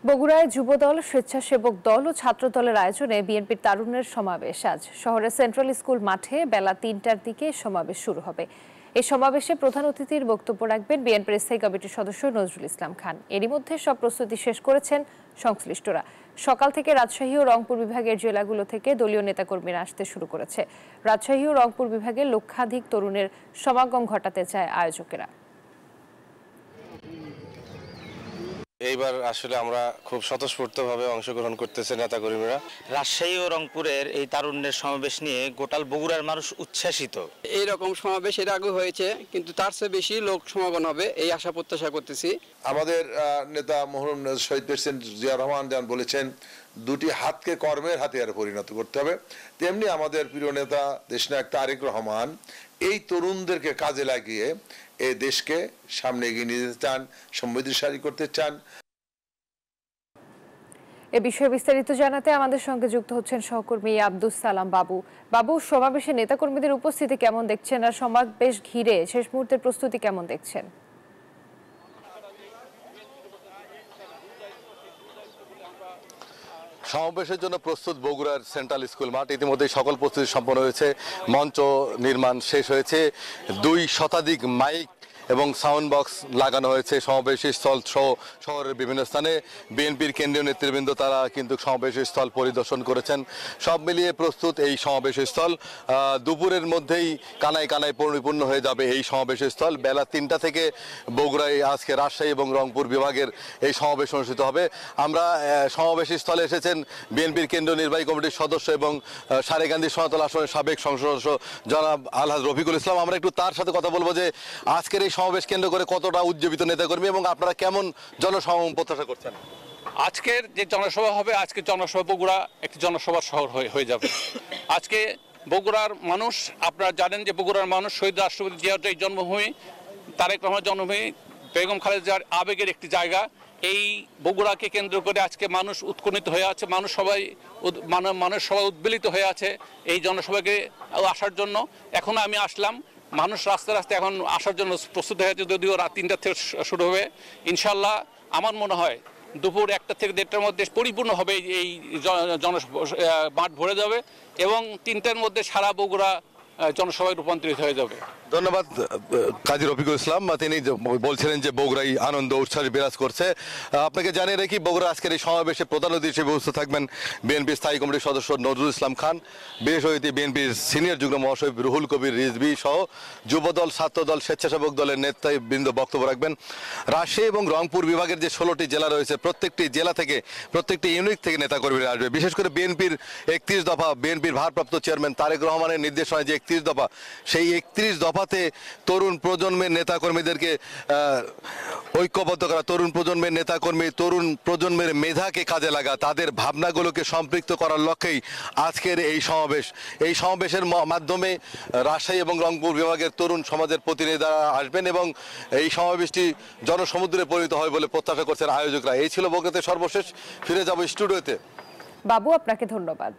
বগুড়ায় যুবদল, স্বেচ্ছাসেবক দল ও ছাত্র দলের আয়োজনে বিএনপির তারুণ্যের সমাবেশ আজ শহরের সেন্ট্রাল স্কুল মাঠে বেলা ৩টার দিকে সমাবেশ শুরু হবে। এই সমাবেশে প্রধান অতিথির বক্তব্য রাখবেন বিএনপির স্থায়ী কমিটির সদস্য নজরুল ইসলাম খান। এরই মধ্যে সব প্রস্তুতি শেষ করেছেন সংশ্লিষ্টরা। সকাল থেকে রাজশাহী ও রংপুর বিভাগের জেলাগুলো থেকে দলীয় নেতাকর্মীরা আসতে শুরু করেছে। রাজশাহী ও রংপুর বিভাগের লক্ষাধিক তরুণের সমাগম ঘটাতে চায় আয়োজকেরা। এইবার আসলে আমরা খুব স্বতঃস্ফূর্তভাবে অংশগ্রহণ করতেছে নেতাকর্মীরা। রাজশাহী ও রংপুরের এই তারুণ্যের সমাবেশ নিয়ে গোটাল বগুড়ার মানুষ উচ্ছ্বাসিত। এইরকম সমাবেশ এর আগে হয়েছে, কিন্তু তার চেয়ে বেশি লোক সমাগম হবে এই আশা প্রত্যাশা করতেছি। আমাদের নেতা মরহুম শহীদ প্রেসিডেন্ট জিয়া রহমান যান বলেছেন, দুটি হাতকে কর্মের হাতিয়ারে পরিণত করতে হবে। তেমনি আমাদের প্রিয় নেতা দেশনায়ক তারেক রহমান এই তরুণদেরকে কাজে লাগিয়ে এই দেশকে সামনে এগিয়ে নিয়ে যেতে চান, সমৃদ্ধশালী করতে চান। এ বিষয়ে বিস্তারিত জানাতে আমাদের সঙ্গে যুক্ত হচ্ছেন সহকর্মী আব্দুস সালাম বাবু। বাবু, সমাবেশে নেতাকর্মীদের উপস্থিতি কেমন দেখছেন, আর সমাবেশ ঘিরে শেষ মুহূর্তের প্রস্তুতি কেমন দেখছেন? সমাবেশের জন্য প্রস্তুত বগুড়ার সেন্ট্রাল স্কুল মাঠ। ইতিমধ্যে সকল প্রস্তুতি সম্পন্ন হয়েছে। মঞ্চ নির্মাণ শেষ হয়েছে। 2 শতাধিক মাইক এবং সাউন্ড বক্স লাগানো হয়েছে সমাবেশ স্থল সহ শহরের বিভিন্ন স্থানে। বিএনপির কেন্দ্রীয় নেতৃবৃন্দ তারা কিন্তু সমাবেশ স্থল পরিদর্শন করেছেন। সব মিলিয়ে প্রস্তুত এই সমাবেশ স্থল। দুপুরের মধ্যেই কানায় কানায় পরিপূর্ণ হয়ে যাবে এই সমাবেশ স্থল। বেলা 3টা থেকে বগুড়ায় আজকে রাজশাহী এবং রংপুর বিভাগের এই সমাবেশ অনুষ্ঠিত হবে। আমরা সমাবেশ স্থলে এসেছেন বিএনপির কেন্দ্রীয় নির্বাহী কমিটির সদস্য এবং সারেগান্ধী সনাতন আসনের সাবেক সংসদ সদস্য জনাব আলহাজ রফিকুল ইসলাম। আমরা একটু তার সাথে কথা বলবো যে আজকের এই সমাবেশ কেন্দ্র করে কতটা উজ্জীবিত নেতাকর্মী এবং আপনারা কেমন জনসমাগম প্রত্যাশা করছেন? আজকের যে জনসভা হবে, আজকে জনসভা বগুড়া একটি জনসভার শহর হয়ে যাবে। আজকে বগুড়ার মানুষ, আপনারা জানেন যে বগুড়ার মানুষ শহীদ রাষ্ট্রপতি জিয়াউর জন্মভূমি, তারেক রহমানের জন্মভূমি, বেগম খালেদা জিয়ার আবেগের একটি জায়গা। এই বগুড়াকে কেন্দ্র করে আজকে মানুষ উৎকণ্ঠিত হয়ে আছে, মানুষ সবাই উদ্বেলিত হয়ে আছে এই জনসভাকে আসার জন্য। এখন আমি আসলাম, মানুষ রাস্তায় রাস্তায় এখন আসার জন্য প্রস্তুত হয়ে আছে। যদিও রাত 3টা থেকে শুরু হবে, ইনশাল্লাহ আমার মনে হয় দুপুর 1টা থেকে 1:30টার মধ্যে পরিপূর্ণ হবে এই মাঠ ভরে যাবে এবং 3টার মধ্যে সারা বগুড়া জনসভায় রূপান্তরিত হয়ে যাবে। ধন্যবাদ কাজী রফিকুল ইসলাম। তিনি বলছিলেন যে বগুড়ায় আনন্দ উচ্ছ্বাস বিরাজ করছে। আপনাকে জানিয়ে রাখি, বগুড়া আজকের এই সমাবেশে প্রধান অতিথি হিসেবে উপস্থিত থাকবেন বিএনপির স্থায়ী কমিটির সদস্য নজরুল ইসলাম খান, বিশেষ অতিথি বিএনপির সিনিয়র যুগ্ম মহাসচিব রুহুল কবির রিজভী সহ যুবদল, ছাত্রদল, স্বেচ্ছাসেবক দলের নেতৃবৃন্দ বক্তব্য রাখবেন। রাজশাহী এবং রংপুর বিভাগের যে 16টি জেলা রয়েছে, প্রত্যেকটি জেলা থেকে, প্রত্যেকটি ইউনিট থেকে নেতাকর্মীরা আসবে। বিশেষ করে বিএনপির 31 দফা, বিএনপির ভারপ্রাপ্ত চেয়ারম্যান তারেক রহমানের নির্দেশনায় যে 31 দফা, সেই 31 দফাতে তরুণ প্রজন্মের নেতাকর্মীদেরকে ঐক্যবদ্ধ করা, তরুণ প্রজন্মের নেতাকর্মী, তরুণ প্রজন্মের মেধাকে কাজে লাগা, তাদের ভাবনাগুলোকে সম্পৃক্ত করার লক্ষ্যেই আজকের এই সমাবেশ। এই সমাবেশের মাধ্যমে রাজশাহী এবং রংপুর বিভাগের তরুণ সমাজের প্রতিনিধিরা আসবেন এবং এই সমাবেশটি জনসমুদ্রে পরিণত হয় বলে প্রত্যাশা করছেন আয়োজকরা। এই ছিল বগুড়াতে সর্বশেষ। ফিরে যাব স্টুডিওতে। বাবু, আপনাকে ধন্যবাদ।